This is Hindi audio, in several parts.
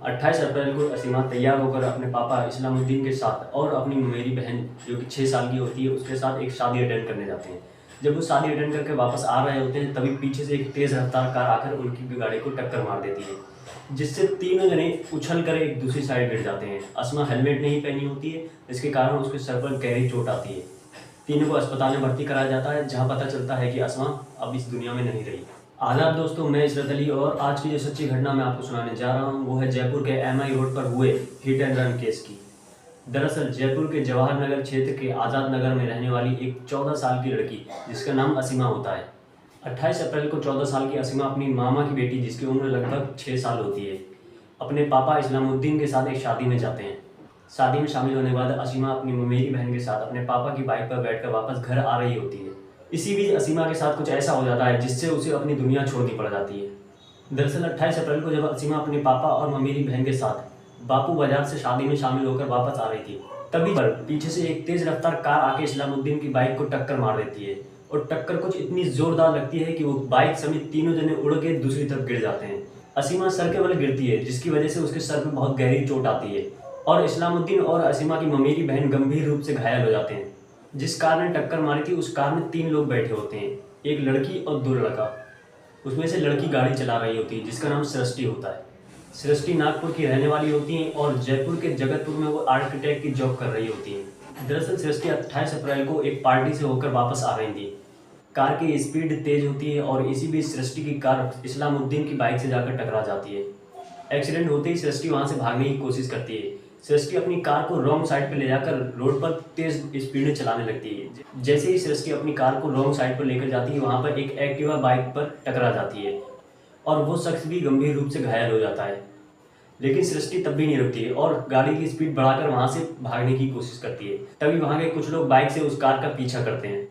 28 अप्रैल को असीमा तैयार होकर अपने पापा इस्लामुद्दीन के साथ और अपनी मेरी बहन जो कि 6 साल की होती है उसके साथ एक शादी अटेंड करने जाते हैं। जब वो शादी अटेंड करके वापस आ रहे होते हैं तभी पीछे से एक तेज़ रफ्तार कार आकर उनकी गाड़ी को टक्कर मार देती है, जिससे तीनों जने उछल कर एक दूसरी साइड गिर जाते हैं। अस्मा हेलमेट नहीं पहनी होती है, इसके कारण उसके सर पर गहरी चोट आती है। तीनों को अस्पताल में भर्ती कराया जाता है, जहाँ पता चलता है कि अस्मा अब इस दुनिया में नहीं रही। आदाब दोस्तों, मैं इशरत अली और आज की जो सच्ची घटना मैं आपको सुनाने जा रहा हूँ वो है जयपुर के MI रोड पर हुए हिट एंड रन केस की। दरअसल जयपुर के जवाहर नगर क्षेत्र के आज़ाद नगर में रहने वाली एक 14 साल की लड़की जिसका नाम असीमा होता है। 28 अप्रैल को 14 साल की असीमा अपनी मामा की बेटी जिसकी उम्र लगभग 6 साल होती है अपने पापा इस्लामुद्दीन के साथ एक शादी में जाते हैं। शादी में शामिल होने के बाद असीमा अपनी मेरी बहन के साथ अपने पापा की बाइक पर बैठकर वापस घर आ रही होती है। इसी बीच असीमा के साथ कुछ ऐसा हो जाता है जिससे उसे अपनी दुनिया छोड़नी पड़ जाती है। दरअसल 28 अप्रैल को जब असीमा अपने पापा और मेरी बहन के साथ बापू बाजार से शादी में शामिल होकर वापस आ रही थी, तभी पर पीछे से एक तेज रफ्तार कार आके इस्लामुद्दीन की बाइक को टक्कर मार देती है और टक्कर कुछ इतनी जोरदार लगती है कि वो बाइक समेत तीनों जने उड़ के दूसरी तरफ गिर जाते हैं। असीमा सर के बल गिरती है जिसकी वजह से उसके सर पर बहुत गहरी चोट आती है और इस्लामुद्दीन और असीमा की ममेरी बहन गंभीर रूप से घायल हो जाते हैं। जिस कार ने टक्कर मारी थी उस कार में 3 लोग बैठे होते हैं, एक लड़की और 2 लड़का। उसमें से लड़की गाड़ी चला रही होती है जिसका नाम सृष्टि होता है। सृष्टि नागपुर की रहने वाली होती हैं और जयपुर के जगतपुर में वो आर्किटेक्ट की जॉब कर रही होती हैं। दरअसल सृष्टि 28 अप्रैल को एक पार्टी से होकर वापस आ रही थी। कार की स्पीड तेज होती है और इसी बीच सृष्टि की कार इस्लामुद्दीन की बाइक से जाकर टकरा जाती है। एक्सीडेंट होते ही सृष्टि वहाँ से भागने की कोशिश करती है। सृष्टि अपनी कार को रॉन्ग साइड पर ले जाकर रोड पर तेज स्पीड में चलाने लगती है। जैसे ही सृष्टि अपनी कार को रॉन्ग साइड पर लेकर जाती है वहाँ पर एक एक्टिवा बाइक पर टकरा जाती है और वो शख्स भी गंभीर रूप से घायल हो जाता है। लेकिन सृष्टि तब भी नहीं रुकती है और गाड़ी की स्पीड बढ़ाकर वहाँ से भागने की कोशिश करती है। तभी वहाँ के कुछ लोग बाइक से उस कार का पीछा करते हैं।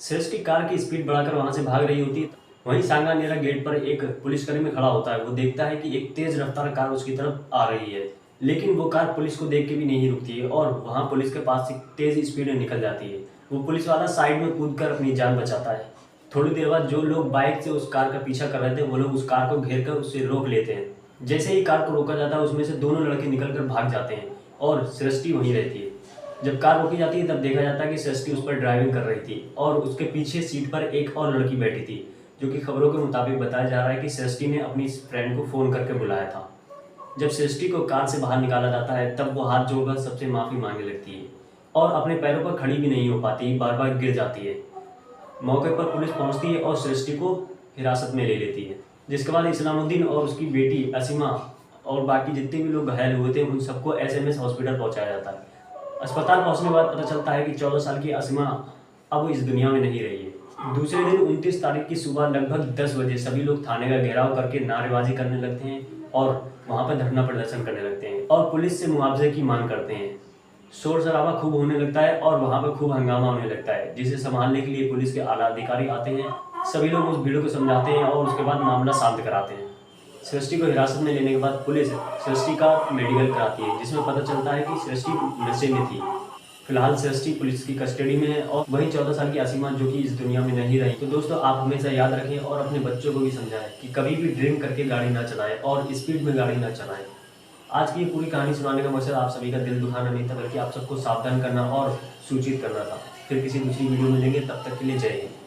सृष्टि कार की स्पीड बढ़ाकर वहाँ से भाग रही होती है। वहीं सांगानेरा गेट पर एक पुलिसकर्मी खड़ा होता है। वो देखता है कि एक तेज रफ्तार कार उसकी तरफ आ रही है, लेकिन वो कार पुलिस को देख के भी नहीं रुकती है और वहाँ पुलिस के पास से तेज स्पीड में निकल जाती है। वो पुलिस वाला साइड में कूदकर अपनी जान बचाता है। थोड़ी देर बाद जो लोग बाइक से उस कार का पीछा कर रहे थे वो लोग उस कार को घेर कर उससे रोक लेते हैं। जैसे ही कार को रोका जाता है उसमें से दोनों लड़के निकल कर भाग जाते हैं और सृष्टि वहीं रहती है। जब कार रोकी जाती है तब देखा जाता है कि सृष्टि उस पर ड्राइविंग कर रही थी और उसके पीछे सीट पर एक और लड़की बैठी थी, जो कि खबरों के मुताबिक बताया जा रहा है कि सृष्टि ने अपनी फ्रेंड को फ़ोन करके बुलाया था। जब सृष्टि को कार से बाहर निकाला जाता है तब वो हाथ जोड़कर सबसे माफ़ी मांगने लगती है और अपने पैरों पर खड़ी भी नहीं हो पाती, बार बार गिर जाती है। मौके पर पुलिस पहुंचती है और सृष्टि को हिरासत में ले लेती है, जिसके बाद इस्लामुद्दीन और उसकी बेटी असीमा और बाकी जितने भी लोग घायल हुए थे उन सबको SMS हॉस्पिटल पहुँचाया जाता है। अस्पताल पहुँचने के बाद पता चलता है कि 14 साल की असीमा अब इस दुनिया में नहीं रही है। दूसरे दिन 29 तारीख की सुबह लगभग 10 बजे सभी लोग थाने का घेराव करके नारेबाजी करने लगते हैं और वहाँ पर धरना प्रदर्शन करने लगते हैं और पुलिस से मुआवजे की मांग करते हैं। शोर शराबा खूब होने लगता है और वहाँ पर खूब हंगामा होने लगता है, जिसे संभालने के लिए पुलिस के आला अधिकारी आते हैं। सभी लोग उस भीड़ को समझाते हैं और उसके बाद मामला शांत कराते हैं। सृष्टि को हिरासत में लेने के बाद पुलिस सृष्टि का मेडिकल कराती है, जिसमें पता चलता है कि सृष्टि नशे में थी। फिलहाल सृष्टि पुलिस की कस्टडी में है और वहीं 14 साल की असीमा जो कि इस दुनिया में नहीं रही। तो दोस्तों, आप हमेशा याद रखें और अपने बच्चों को भी समझाएं कि कभी भी ड्रिंक करके गाड़ी ना चलाएं और स्पीड में गाड़ी ना चलाएं। आज की पूरी कहानी सुनाने का मकसद आप सभी का दिल दुखाना नहीं था, बल्कि आप सबको सावधान करना और सूचित करना था। फिर किसी दूसरी वीडियो में मिलेंगे, तब तक के लिए जय हिंद।